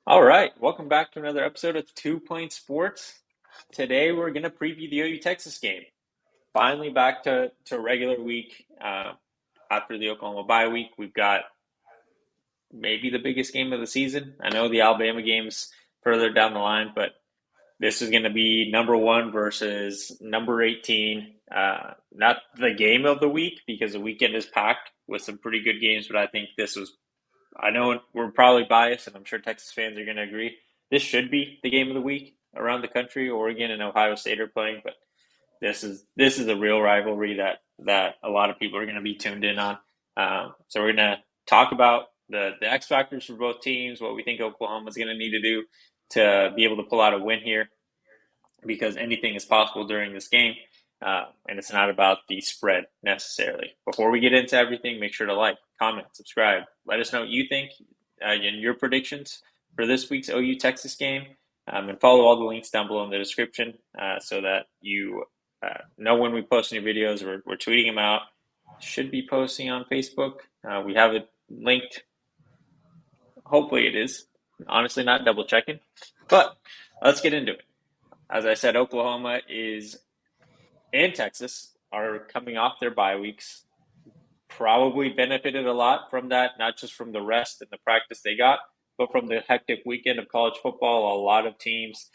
All right, welcome back to another episode of Two Point Sports. Today we're going to preview the OU Texas game. Finally back to a regular week after the Oklahoma bye week. We've got maybe the biggest game of the season. I know the Alabama game's further down the line, but this is going to be number one versus number 18. Not the game of the week because the weekend is packed with some pretty good games, but I think this was I know we're probably biased, and I'm sure Texas fans are going to agree. This should be the game of the week around the country. Oregon and Ohio State are playing, but this is a real rivalry that a lot of people are going to be tuned in on. So we're going to talk about the X factors for both teams, what we think Oklahoma is going to need to do to be able to pull out a win here, because anything is possible during this game. And it's not about the spread necessarily. Before we get into everything, make sure to like, comment, subscribe. Let us know what you think and your predictions for this week's OU Texas game. And follow all the links down below in the description so that you know when we post new videos. We're tweeting them out. Should be posting on Facebook. We have it linked. Hopefully it is. Honestly, not double checking. But let's get into it. As I said, Oklahoma and Texas are coming off their bye weeks. Probably benefited a lot from that, not just from the rest and the practice they got, but from the hectic weekend of college football. A lot of teams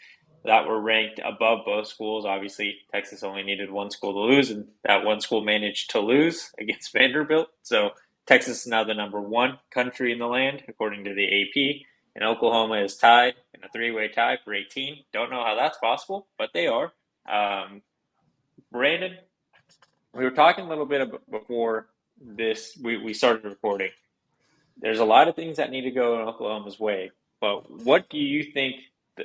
that were ranked above both schools. Obviously, Texas only needed one school to lose, and that one school managed to lose against Vanderbilt. So Texas is now the number one country in the land, according to the AP. And Oklahoma is tied in a three-way tie for 18. Don't know how that's possible, but they are. Brandon, we were talking a little bit before we started recording. There's a lot of things that need to go in Oklahoma's way, but what do you think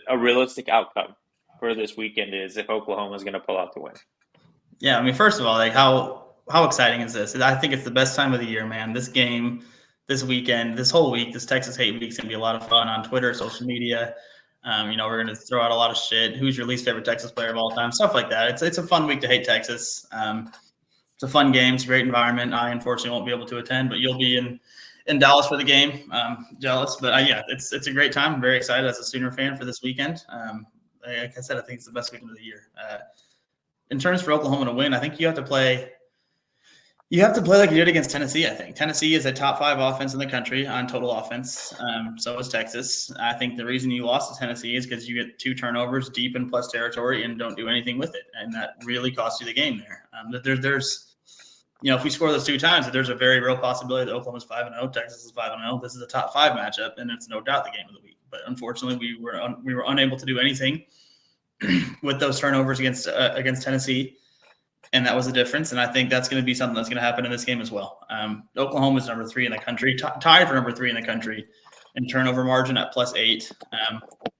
a realistic outcome for this weekend is if Oklahoma is going to pull out the win? Yeah, I mean, first of all, like how exciting is this? I think it's the best time of the year, man. This game, this weekend, this whole week, this Texas hate week is gonna be a lot of fun on Twitter, social media. We're gonna throw out a lot of shit. Who's your least favorite Texas player of all time? Stuff like that. It's a fun week to hate Texas. It's a fun game. It's a great environment. I unfortunately won't be able to attend, but you'll be in Dallas for the game. Jealous, but yeah, it's a great time. I'm very excited as a Sooner fan for this weekend. Like I said, I think it's the best weekend of the year. In terms for Oklahoma to win, I think you have to play like you did against Tennessee. I think Tennessee is a top 5 offense in the country on total offense. So is Texas. I think the reason you lost to Tennessee is because you get 2 turnovers deep in plus territory and don't do anything with it, and that really cost you the game there. There's if we score those 2 times, there's a very real possibility that Oklahoma's 5-0, Texas is 5-0. This is a top 5 matchup, and it's no doubt the game of the week. But unfortunately, we were unable to do anything with those turnovers against Tennessee, and that was the difference. And I think that's going to be something that's going to happen in this game as well. Oklahoma is number 3 in the country, tied for number 3 in the country in turnover margin at +8.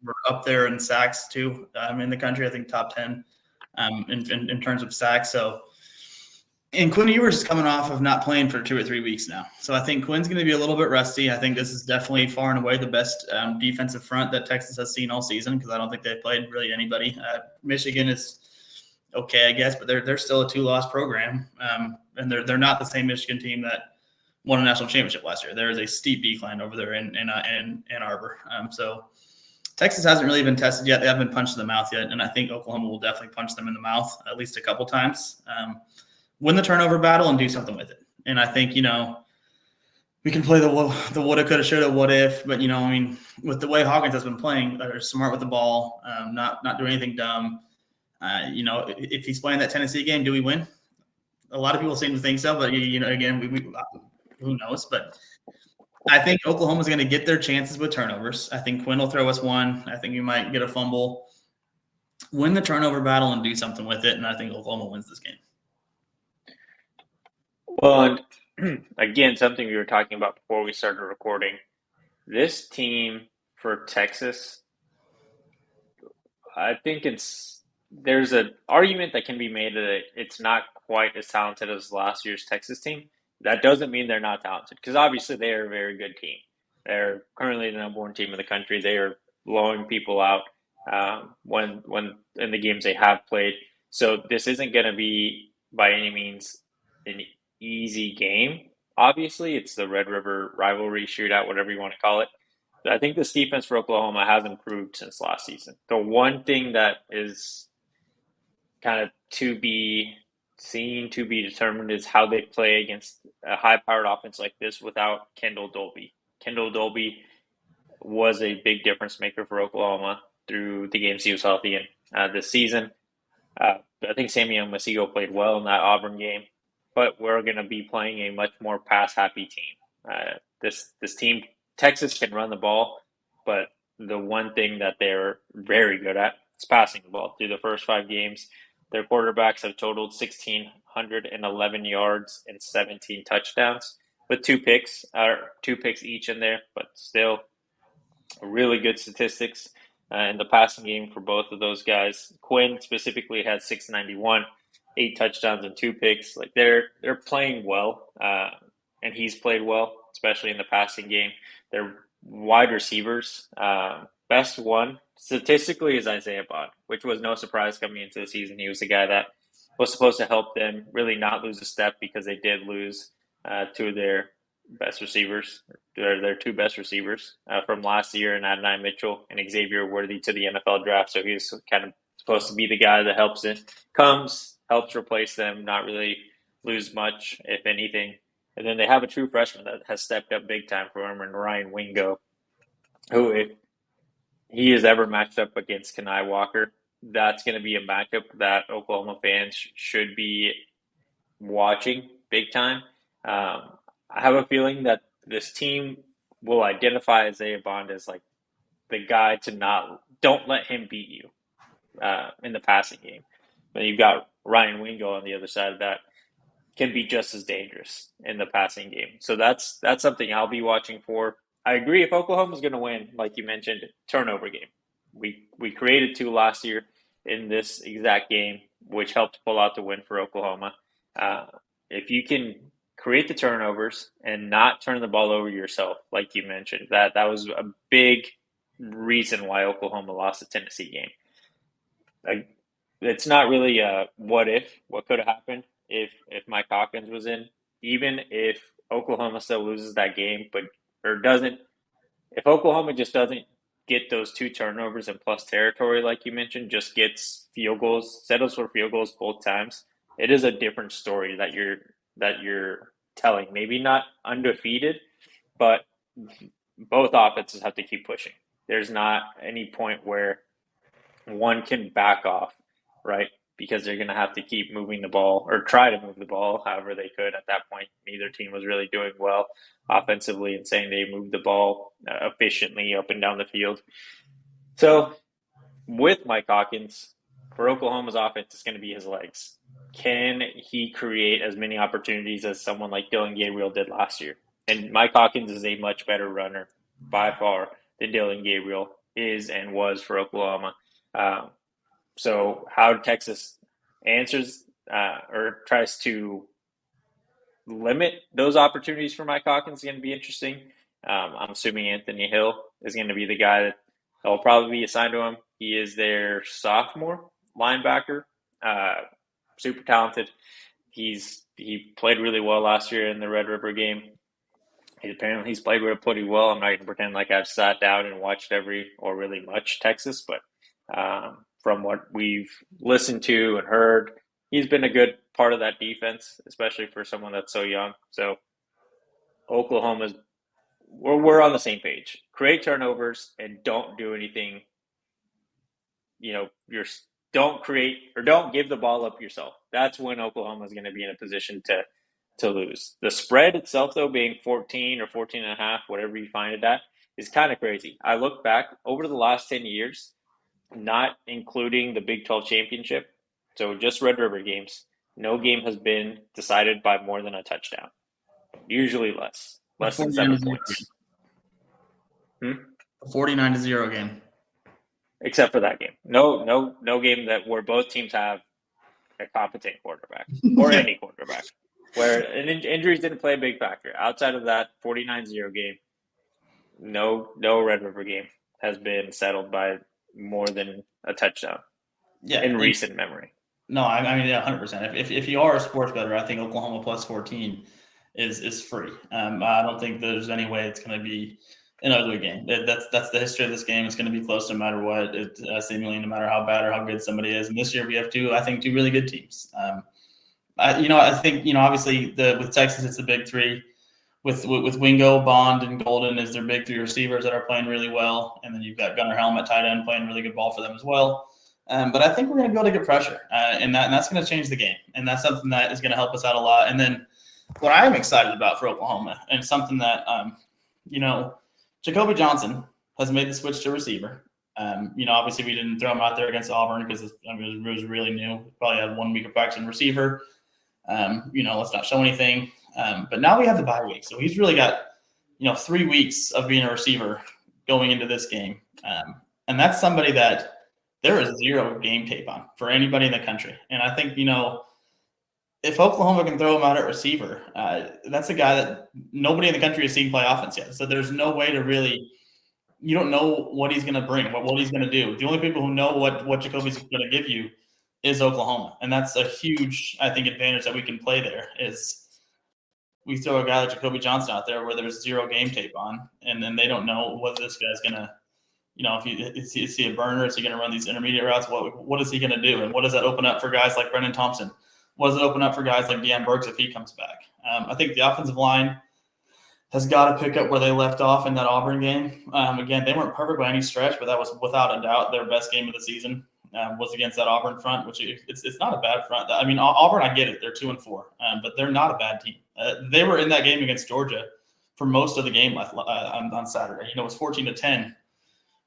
We're up there in sacks too in the country. I think top 10 in terms of sacks. So, and Quinn Ewers is coming off of not playing for 2 or 3 weeks now. So I think Quinn's going to be a little bit rusty. I think this is definitely far and away the best defensive front that Texas has seen all season, because I don't think they've played really anybody. Michigan is okay, I guess, but they're still a 2-loss program, and they're not the same Michigan team that won a national championship last year. There is a steep decline over there in Ann Arbor. So Texas hasn't really been tested yet. They haven't been punched in the mouth yet, and I think Oklahoma will definitely punch them in the mouth at least a couple times. Win the turnover battle and do something with it. And I think, we can play the woulda, coulda, shoulda, what if, but, with the way Hawkins has been playing, they're smart with the ball, not doing anything dumb. If he's playing that Tennessee game, do we win? A lot of people seem to think so, but, again, who knows? But I think Oklahoma's going to get their chances with turnovers. I think Quinn will throw us one. I think we might get a fumble, win the turnover battle, and do something with it, and I think Oklahoma wins this game. Well, and again, something we were talking about before we started recording, this team for Texas, I think there's an argument that can be made that it's not quite as talented as last year's Texas team. That doesn't mean they're not talented, because obviously they are a very good team. They're currently the number 1 team in the country. They are blowing people out when in the games they have played. So this isn't going to be by any means an easy game. Obviously, it's the Red River rivalry shootout, whatever you want to call it. I think this defense for Oklahoma has improved since last season. The one thing that is kind of to be seen, to be determined, is how they play against a high-powered offense like this without Kendall Dolby. Kendall Dolby was a big difference maker for Oklahoma through the games he was healthy in this season. I think Samuel Masigo played well in that Auburn game, but we're going to be playing a much more pass-happy team. This team, Texas can run the ball, but the one thing that they're very good at is passing the ball. Through the first 5 games, their quarterbacks have totaled 1,611 yards and 17 touchdowns, with 2 picks each in there, but still really good statistics in the passing game for both of those guys. Quinn specifically had 691, 8 touchdowns and 2 picks. Like they're playing well, and he's played well, especially in the passing game. Their wide receivers, best one statistically is Isaiah Bond, which was no surprise coming into the season. He was the guy that was supposed to help them really not lose a step, because they did lose 2 of their best receivers. Their 2 best receivers from last year, and Adonai Mitchell and Xavier Worthy, to the NFL draft. So he's kind of supposed to be the guy that helps replace them, not really lose much, if anything. And then they have a true freshman that has stepped up big time for him, and Ryan Wingo, who, if he is ever matched up against Kenai Walker, that's going to be a matchup that Oklahoma fans should be watching big time. I have a feeling that this team will identify Isaiah Bond as like the guy to don't let him beat you in the passing game. But you've got Ryan Wingo on the other side of that, can be just as dangerous in the passing game. So that's something I'll be watching for. I agree, if Oklahoma's going to win, like you mentioned, turnover game. We created 2 last year in this exact game, which helped pull out the win for Oklahoma. If you can create the turnovers and not turn the ball over yourself, like you mentioned, that was a big reason why Oklahoma lost the Tennessee game. Like, it's not really a what could have happened if Mike Hawkins was in. Even if Oklahoma still loses that game, if Oklahoma just doesn't get those 2 turnovers and plus territory, like you mentioned, just gets field goals, settles for field goals both times, it is a different story that you're telling. Maybe not undefeated, but both offenses have to keep pushing. There's not any point where one can back off, right? Because they're going to have to keep moving the ball, or try to move the ball however they could. At that point, neither team was really doing well offensively and saying they moved the ball efficiently up and down the field. So with Mike Hawkins, for Oklahoma's offense, it's going to be his legs. Can he create as many opportunities as someone like Dylan Gabriel did last year? And Mike Hawkins is a much better runner by far than Dylan Gabriel is and was for Oklahoma. So how Texas answers or tries to limit those opportunities for Mike Hawkins is going to be interesting. I'm assuming Anthony Hill is going to be the guy that will probably be assigned to him. He is their sophomore linebacker, super talented. He played really well last year in the Red River game. He's played pretty well. I'm not going to pretend like I've sat down and watched really much Texas, but from what we've listened to and heard, he's been a good part of that defense, especially for someone that's so young. So we're on the same page. Create turnovers and don't do anything. Don't create or don't give the ball up yourself. That's when Oklahoma is going to be in a position to lose. The spread itself, though, being 14 or 14 and a half, whatever you find it at, is kind of crazy. I look back over the last 10 years, not including the Big 12 championship, so just Red River games, no game has been decided by more than a touchdown. Usually less than 7 points. A 49-0 game. Except for that game. No game where both teams have a competent quarterback or any quarterback, where injuries didn't play a big factor. Outside of that 49-0 game, no Red River game has been settled by more than a touchdown in recent memory. No, I mean, 100%. If you are a sports bettor, I think Oklahoma plus 14 is free. I don't think there's any way it's going to be an ugly game. That's the history of this game. It's going to be close no matter what. Seemingly no matter how bad or how good somebody is. And this year we have two really good teams. I think obviously with Texas it's the big three. With Wingo, Bond, and Golden as their big three receivers that are playing really well, and then you've got Gunnar Helm at tight end playing really good ball for them as well. But I think we're going to be able to get pressure, and that's going to change the game, and that's something that is going to help us out a lot. And then what I am excited about for Oklahoma, and something that Jacoby Johnson has made the switch to receiver. Obviously we didn't throw him out there against Auburn because it was really new. Probably had 1 week of practice in receiver. Let's not show anything. But now we have the bye week, so he's really got 3 weeks of being a receiver going into this game, and that's somebody that there is zero game tape on for anybody in the country. And I think if Oklahoma can throw him out at receiver, that's a guy that nobody in the country has seen play offense yet. So there's no way to really. You don't know what he's going to bring, what he's going to do. The only people who know what Jacoby's going to give you is Oklahoma, and that's a huge, I think, advantage that we can play there. Is we throw a guy like Jacoby Johnson out there where there's zero game tape on, and then they don't know whether this guy's going to, is he a burner? Is he going to run these intermediate routes? What is he going to do? And what does that open up for guys like Brendan Thompson? What does it open up for guys like Deon Burks if he comes back? I think the offensive line has got to pick up where they left off in that Auburn game. Again, they weren't perfect by any stretch, but that was without a doubt their best game of the season. Was against that Auburn front, which it's not a bad front. I mean, Auburn, I get it. They're 2-4, but they're not a bad team. They were in that game against Georgia for most of the game on Saturday. It was 14-10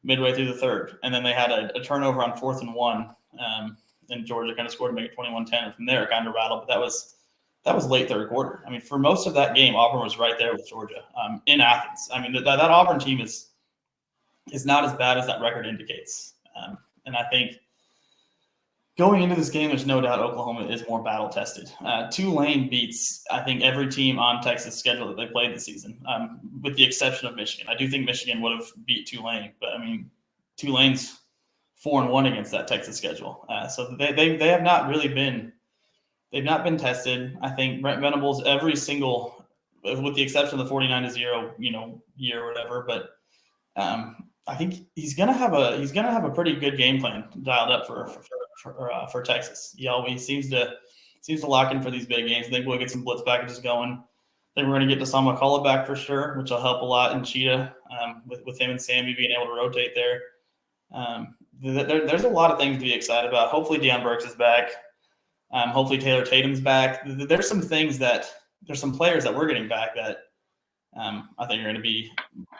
midway through the third, and then they had a turnover on 4th and 1, and Georgia kind of scored to make it 21-10. And from there, it kind of rattled, but that was late third quarter. I mean, for most of that game, Auburn was right there with Georgia in Athens. I mean, that Auburn team is not as bad as that record indicates, and I think. Going into this game, there's no doubt Oklahoma is more battle tested. Tulane beats, I think, every team on Texas' schedule that they played this season, with the exception of Michigan. I do think Michigan would have beat Tulane, but I mean, Tulane's 4-1 against that Texas schedule. So they have not really been, they've not been tested. I think Brent Venables every single, with the exception of the 49-0, year or whatever, but I think he's gonna have a pretty good game plan dialed up for Texas. He always seems to lock in for these big games. I think we'll get some blitz packages going. I think we're going to get Deshaun McCullough back for sure, which will help a lot in Cheetah with him and Sammy being able to rotate there. There's a lot of things to be excited about. Hopefully Deon Burks is back. Hopefully Taylor Tatum's back. There's some players that we're getting back that I think are going to be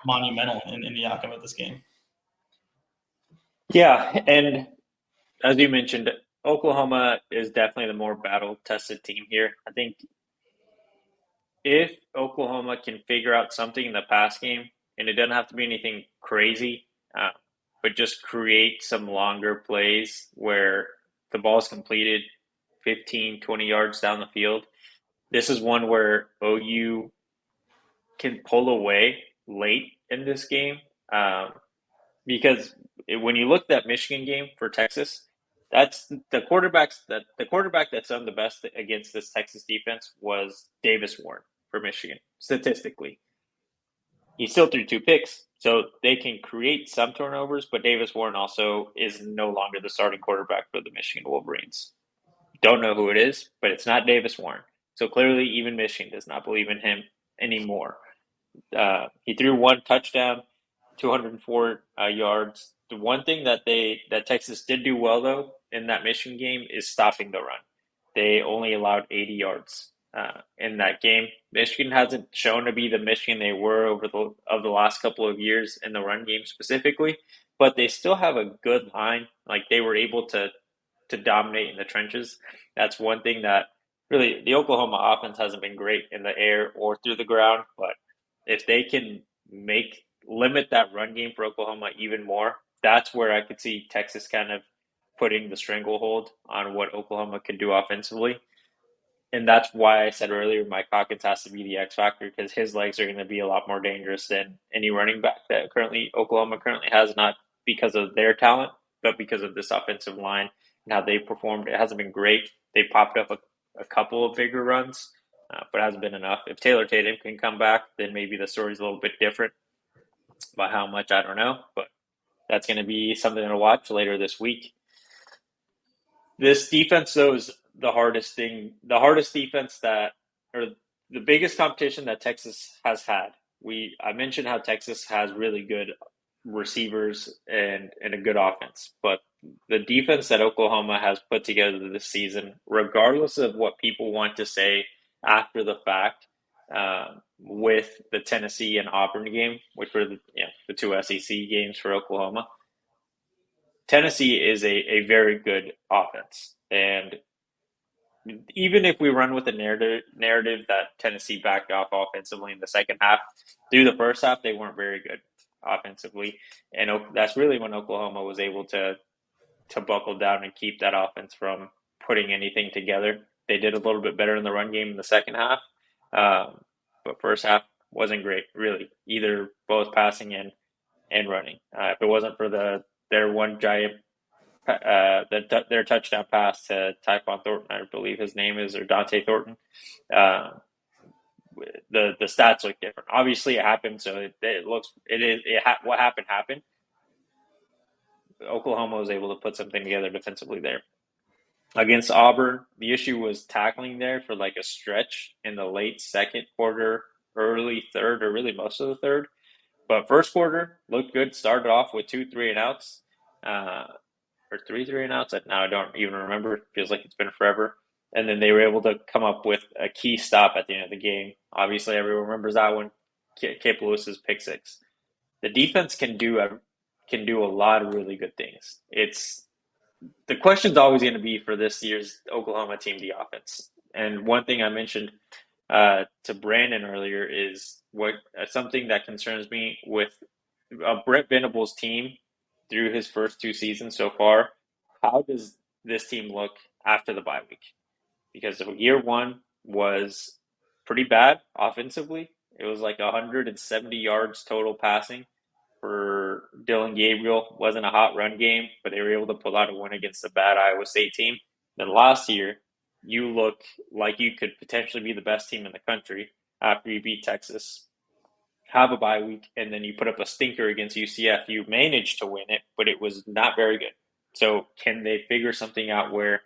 monumental in the outcome of this game. Yeah, and as you mentioned, Oklahoma is definitely the more battle-tested team here. I think if Oklahoma can figure out something in the pass game, and it doesn't have to be anything crazy, but just create some longer plays where the ball is completed 15, 20 yards down the field, this is one where OU can pull away late in this game. Because when you look at that Michigan game for Texas, that's the quarterback that's done the best against this Texas defense was Davis Warren for Michigan, statistically. He still threw 2 picks, so they can create some turnovers, but Davis Warren also is no longer the starting quarterback for the Michigan Wolverines. Don't know who it is, but it's not Davis Warren. So clearly even Michigan does not believe in him anymore. He threw 1 touchdown, 204 yards. The one thing that Texas did do well, though, in that Michigan game is stopping the run. They only allowed 80 yards in that game. Michigan hasn't shown to be the Michigan they were over the last couple of years in the run game specifically, but they still have a good line. Like, they were able to dominate in the trenches. That's one thing that really the Oklahoma offense hasn't been great in the air or through the ground, but if they can limit that run game for Oklahoma even more, that's where I could see Texas kind of putting the stranglehold on what Oklahoma can do offensively. And that's why I said earlier Mike Hawkins has to be the X factor, because his legs are going to be a lot more dangerous than any running back that Oklahoma currently has, not because of their talent, but because of this offensive line and how they performed. It hasn't been great. They popped up a couple of bigger runs, but it hasn't been enough. If Taylor Tatum can come back, then maybe the story's a little bit different. By how much, I don't know, but that's going to be something to watch later this week. This defense, though, is the hardest thing. The hardest defense or the biggest competition that Texas has had. I mentioned how Texas has really good receivers and a good offense, but the defense that Oklahoma has put together this season, regardless of what people want to say after the fact, with the Tennessee and Auburn game, which were the two SEC games for Oklahoma, Tennessee is a very good offense. And even if we run with the narrative that Tennessee backed off offensively in the second half, through the first half, they weren't very good offensively. And that's really when Oklahoma was able to buckle down and keep that offense from putting anything together. They did a little bit better in the run game in the second half, but first half wasn't great, really, either both passing and running. If it wasn't for their one giant their touchdown pass to Tyquan Thornton, I believe his name is, or Dante Thornton, the stats look different. Obviously, it happened, so what happened. Oklahoma was able to put something together defensively there. Against Auburn, the issue was tackling there for like a stretch in the late second quarter, early third, or really most of the third. But first quarter looked good. Started off with 2 3-and-outs, or 3 3-and-outs. Now I don't even remember. It feels like it's been forever. And then they were able to come up with a key stop at the end of the game. Obviously, everyone remembers that one, Kip Lewis's pick six. The defense can do a lot of really good things. The question's always going to be for this year's Oklahoma team, the offense. And one thing I mentioned to Brandon earlier is something that concerns me with Brent Venables' team through his first 2 seasons so far. How does this team look after the bye week? Because year one was pretty bad offensively. It was like 170 yards total passing for Dylan Gabriel. Wasn't a hot run game, but they were able to pull out a win against a bad Iowa State team. Then last year, you look like you could potentially be the best team in the country after you beat Texas, have a bye week, and then you put up a stinker against UCF. You managed to win it, but it was not very good. So can they figure something out where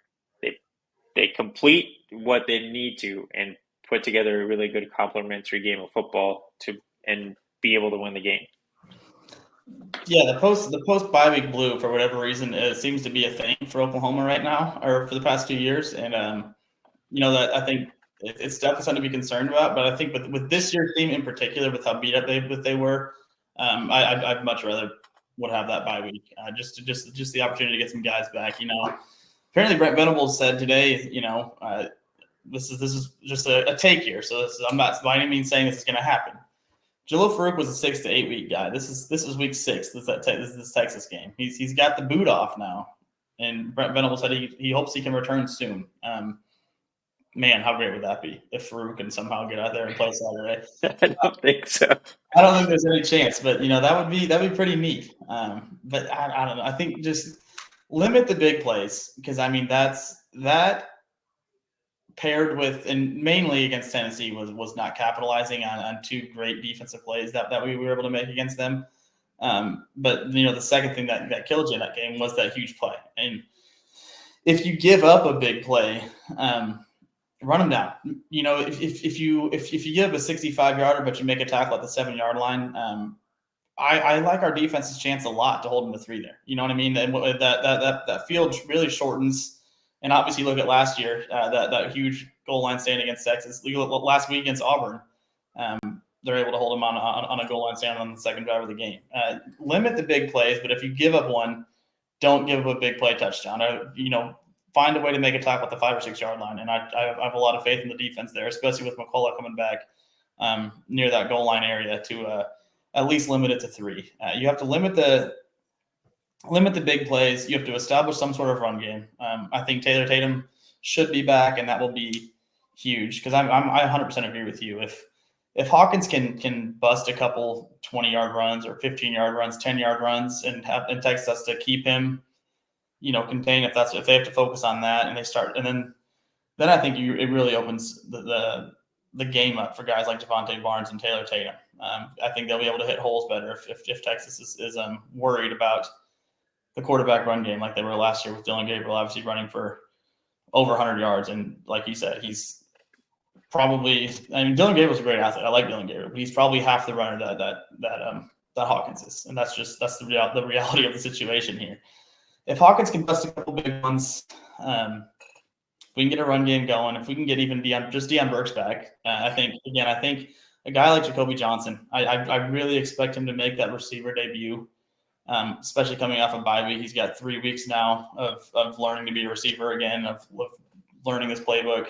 they complete what they need to and put together a really good complementary game of football and be able to win the game? Yeah, the post bye week blue, for whatever reason, it seems to be a thing for Oklahoma right now, or for the past 2 years, and that I think it's definitely something to be concerned about. But I think with this year's team in particular, with how beat up they were, I'd much rather would have that bye week, just the opportunity to get some guys back. Apparently Brent Venables said today, this is just a take here, so I'm not by any means saying this is going to happen. Jalil Farouk was a 6 to 8 week guy. This is week 6. This is this Texas game. He's got the boot off now, and Brent Venables said he hopes he can return soon. Man, how great would that be if Farouk can somehow get out there and play Saturday? I don't think so. I don't think there's any chance, but that'd be pretty neat. But I don't know. I think just limit the big plays, because that paired with, and mainly against Tennessee, was not capitalizing on 2 great defensive plays that we were able to make against them. But the second thing that killed you in that game was that huge play. And if you give up a big play, run them down. If you give a 65-yarder but you make a tackle at the 7-yard line, I like our defense's chance a lot to hold them to 3 there. You know what I mean? And that field really shortens. And obviously, look at last year, that huge goal line stand against Texas. Last week against Auburn, they're able to hold them on a goal line stand on the second drive of the game. Limit the big plays, but if you give up one, don't give up a big play touchdown. Find a way to make a tackle at the 5 or 6 yard line. And I have a lot of faith in the defense there, especially with McCullough coming back near that goal line area to at least limit it to 3. You have to limit the big plays. You have to establish some sort of run game. I think Taylor Tatum should be back, and that will be huge, because I 100% agree with you. If Hawkins can bust a couple 20-yard runs or 15-yard runs, 10-yard runs, and Texas to keep him, contained, if they have to focus on that, and they start, and then I think it really opens the game up for guys like Javonte Barnes and Taylor Tatum. I think they'll be able to hit holes better if Texas is worried about the quarterback run game like they were last year with Dylan Gabriel, obviously running for over 100 yards. And like you said, he's probably, I mean, Dylan Gabriel's a great athlete. I like Dylan Gabriel, but he's probably half the runner that Hawkins is. And that's the reality of the situation here. If Hawkins can bust a couple big ones, if we can get a run game going, if we can get even Deion Burks back, I think a guy like Jacoby Johnson, I really expect him to make that receiver debut, especially coming off a bye week. He's got 3 weeks now of learning to be a receiver again, of learning this playbook.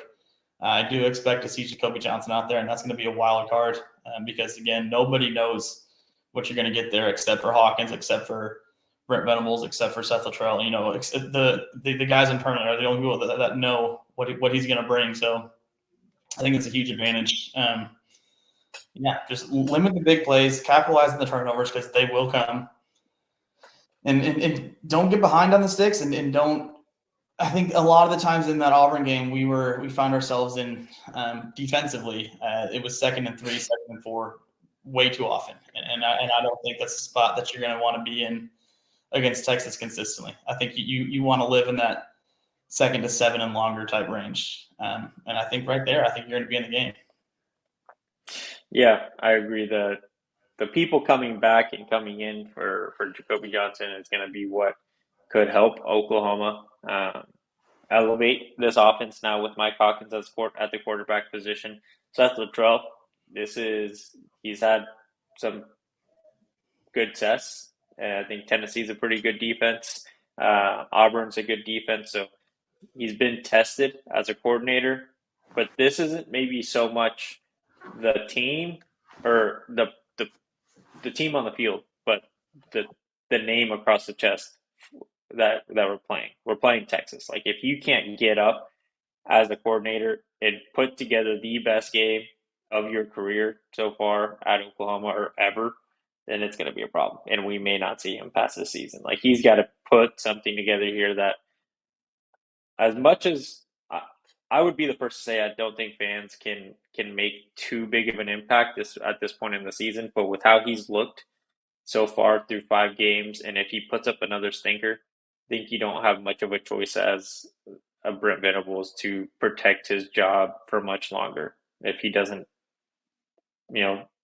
I do expect to see Jacoby Johnson out there, and that's going to be a wild card because, again, nobody knows what you're going to get there except for Hawkins, except for Brent Venables, except for Seth Luttrell. You know, the guys internally are the only people that know what he's going to bring. So I think it's a huge advantage. Just limit the big plays, capitalize on the turnovers because they will come. And don't get behind on the sticks and don't. I think a lot of the times in that Auburn game, we found ourselves in defensively. It was 2nd and 3, 2nd and 4, way too often, and I don't think that's a spot that you're going to want to be in against Texas consistently. I think you want to live in that 2nd to 7 and longer type range, and I think right there, I think you're going to be in the game. Yeah, I agree. The people coming back and coming in for Jacoby Johnson is going to be what could help Oklahoma elevate this offense now with Mike Hawkins at the quarterback position. Seth Luttrell, he's had some good tests. I think Tennessee's a pretty good defense. Auburn's a good defense. So he's been tested as a coordinator, but this isn't maybe so much the team or the team on the field, but the name across the chest that we're playing. We're playing Texas. Like, if you can't get up as a coordinator and put together the best game of your career so far at Oklahoma or ever, then it's going to be a problem. And we may not see him past this season. Like, he's got to put something together here that, as much as I would be the first to say I don't think fans can make too big of an impact at this point in the season, but with how he's looked so far through 5 games, and if he puts up another stinker, I think you don't have much of a choice as a Brent Venables to protect his job for much longer if he doesn't,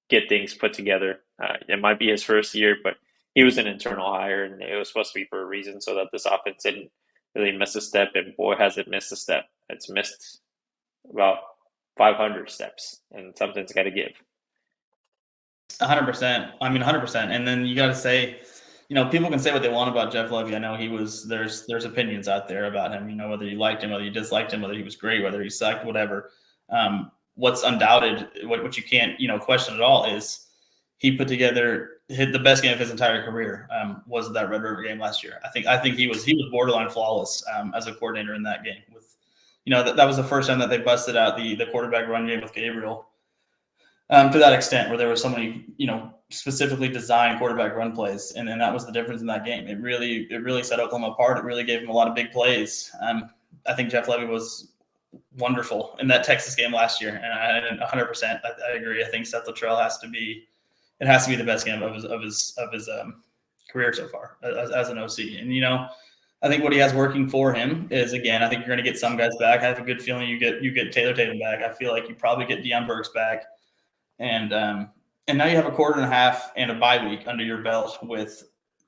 get things put together. It might be his first year, but he was an internal hire, and it was supposed to be for a reason so that this offense didn't really miss a step, and boy, has it missed a step. It's missed about 500 steps, and something's got to give. 100%. I mean, 100%. And then you got to say, people can say what they want about Jeff Lebby. I know there's opinions out there about him, whether you liked him, whether you disliked him, whether he was great, whether he sucked, whatever. What's undoubted, what you can't, question at all is he put together the best game of his entire career was that Red River game last year. I think he was borderline flawless as a coordinator in that game. With, that was the first time that they busted out the quarterback run game with Gabriel. To that extent, where there was so many, specifically designed quarterback run plays, and that was the difference in that game. It really set Oklahoma apart. It really gave him a lot of big plays. I think Jeff Lebby was wonderful in that Texas game last year, and 100%, I agree. I think Seth Luttrell has to be the best game of his career so far as an OC. And I think what he has working for him is, again, I think you're going to get some guys back. I have a good feeling you get Taylor Tatum back. I feel like you probably get Deion Burks back. And now you have a quarter and a half and a bye week under your belt with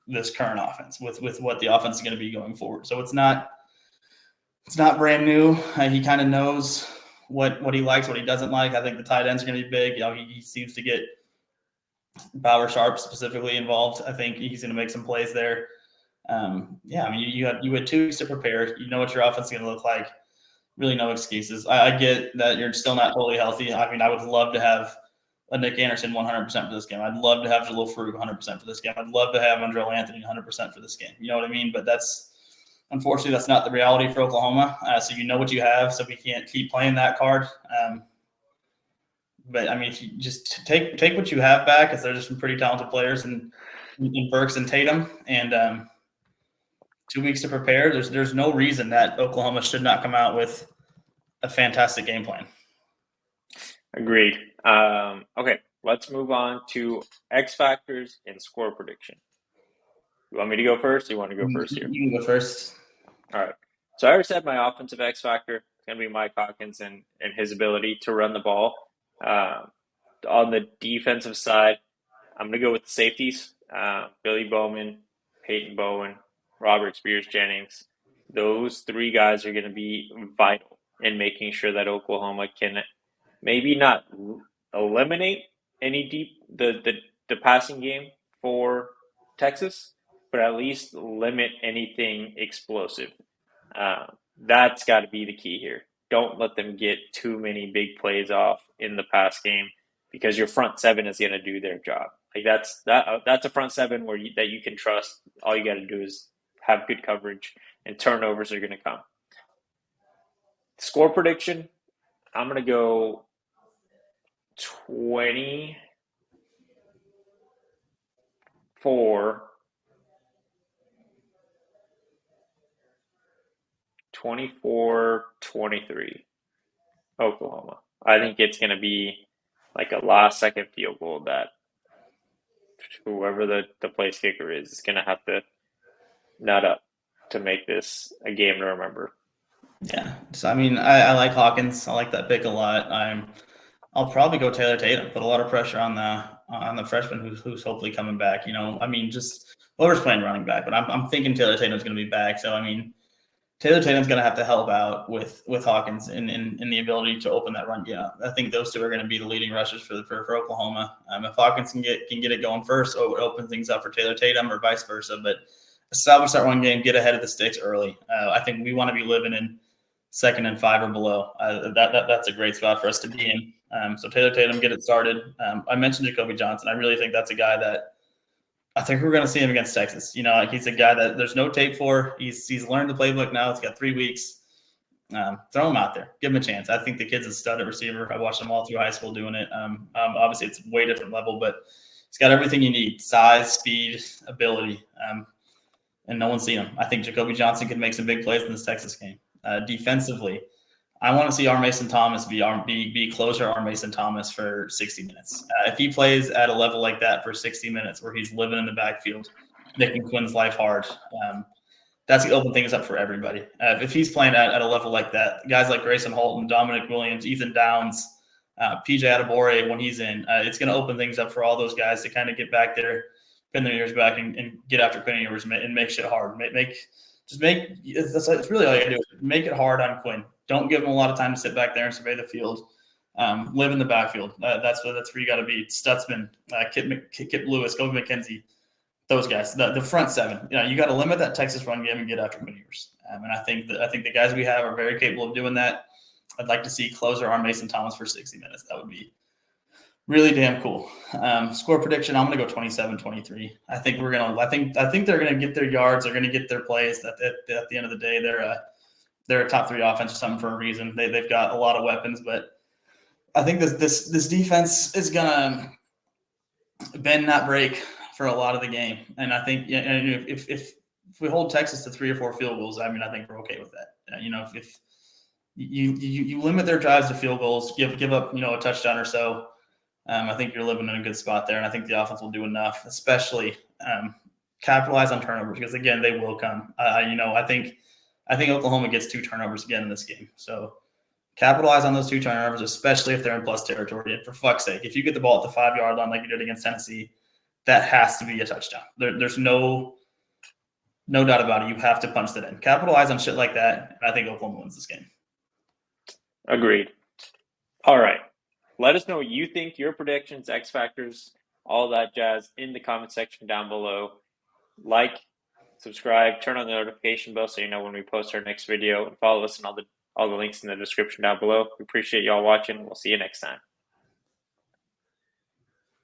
this current offense, with what the offense is going to be going forward. So it's not brand new. He kind of knows what he likes, what he doesn't like. I think the tight ends are going to be big. He seems to get Bauer Sharp specifically involved. I think he's going to make some plays there. You had 2 weeks to prepare. You know what your offense is going to look like. Really no excuses. I get that you're still not totally healthy. I mean, I would love to have a Nick Anderson 100% for this game. I'd love to have Jalil Farouk 100% for this game. I'd love to have Andrell Anthony 100% for this game. You know what I mean? But unfortunately, that's not the reality for Oklahoma. So you know what you have, so we can't keep playing that card. But, I mean, if you just take what you have back, because there's some pretty talented players in Burks and Tatum, and 2 weeks to prepare, there's no reason that Oklahoma should not come out with a fantastic game plan. Agreed. Okay, let's move on to X factors and score prediction. You want me to go first? Or you want to go first here? You can go first. All right. So I already said my offensive X factor is going to be Mike Hawkins and his ability to run the ball. On the defensive side, I'm going to go with the safeties. Billy Bowman, Peyton Bowen, Robert Spears-Jennings. Those three guys are going to be vital in making sure that Oklahoma can maybe not eliminate the passing game for Texas, but at least limit anything explosive. That's got to be the key here. Don't let them get too many big plays off in the pass game, because your front seven is going to do their job. Like that's a front seven that you can trust. All you got to do is have good coverage, and turnovers are going to come. Score prediction, I'm going to go 24-23 Oklahoma. I think it's going to be like a last-second field goal that whoever the place kicker is going to have to nut up to make this a game to remember. Yeah. So, I mean, I like Hawkins. I like that pick a lot. I'll probably go Taylor Tatum. Put a lot of pressure on the freshman who's hopefully coming back. You know, I mean, just whoever's playing running back, but I'm thinking Taylor Tatum's going to be back. So, I mean, Taylor Tatum's going to have to help out with Hawkins in the ability to open that run. Yeah, I think those two are going to be the leading rushers for Oklahoma. If Hawkins can get it going first, it opens things up for Taylor Tatum or vice versa. But establish that run game, get ahead of the sticks early. I think we want to be living in 2nd and 5 or below. That's a great spot for us to be in. So Taylor Tatum, get it started. I mentioned Jacoby Johnson. I really think that's a guy that I think we're going to see him against Texas. You know, like he's a guy that there's no tape for. He's learned the playbook now. It's got 3 weeks. Throw him out there. Give him a chance. I think the kid's a stud at receiver. I watched him all through high school doing it. Obviously, it's a way different level, but he's got everything you need: size, speed, ability. And no one's seen him. I think Jacoby Johnson can make some big plays in this Texas game. Defensively, I want to see R. Mason Thomas be closer R. Mason Thomas for 60 minutes. If he plays at a level like that for 60 minutes where he's living in the backfield, making Quinn's life hard, that's going to open things up for everybody. If he's playing at a level like that, guys like Grayson Holton, Dominic Williams, Ethan Downs, PJ Adebore, when he's in, it's going to open things up for all those guys to kind of get back there, pin their ears back, and get after Quinn Ewers and make shit hard. That's really all you got to do. Make it hard on Quinn. Don't give him a lot of time to sit back there and survey the field. Live in the backfield. That's where you got to be. Stutzman, Kip Lewis, Kobe McKenzie, those guys. The front seven. You got to limit that Texas run game and get after Quinn Ewers. And I think the guys we have are very capable of doing that. I'd like to see closer R. Mason Thomas for 60 minutes. That would be really damn cool. Score prediction, I'm going to go 27-23. I think they're going to get their yards. They're going to get their plays. At the end of the day, they're a top 3 offense or something for a reason. They've got a lot of weapons, but I think this defense is going to bend, not break for a lot of the game. And I think if we hold Texas to 3 or 4 field goals, I mean, I think we're okay with that. If you limit their drives to field goals, give up a touchdown or so. I think you're living in a good spot there, and I think the offense will do enough, especially capitalize on turnovers, because again, they will come. I think Oklahoma gets 2 turnovers again in this game, so capitalize on those 2 turnovers, especially if they're in plus territory. And for fuck's sake, if you get the ball at the 5-yard line like you did against Tennessee, that has to be a touchdown. There's no doubt about it. You have to punch that in. Capitalize on shit like that, and I think Oklahoma wins this game. Agreed. All right. Let us know what you think, your predictions, X factors, all that jazz in the comment section down below. Like, subscribe, turn on the notification bell so you know when we post our next video, and follow us on all the links in the description down below. We appreciate y'all watching. We'll see you next time.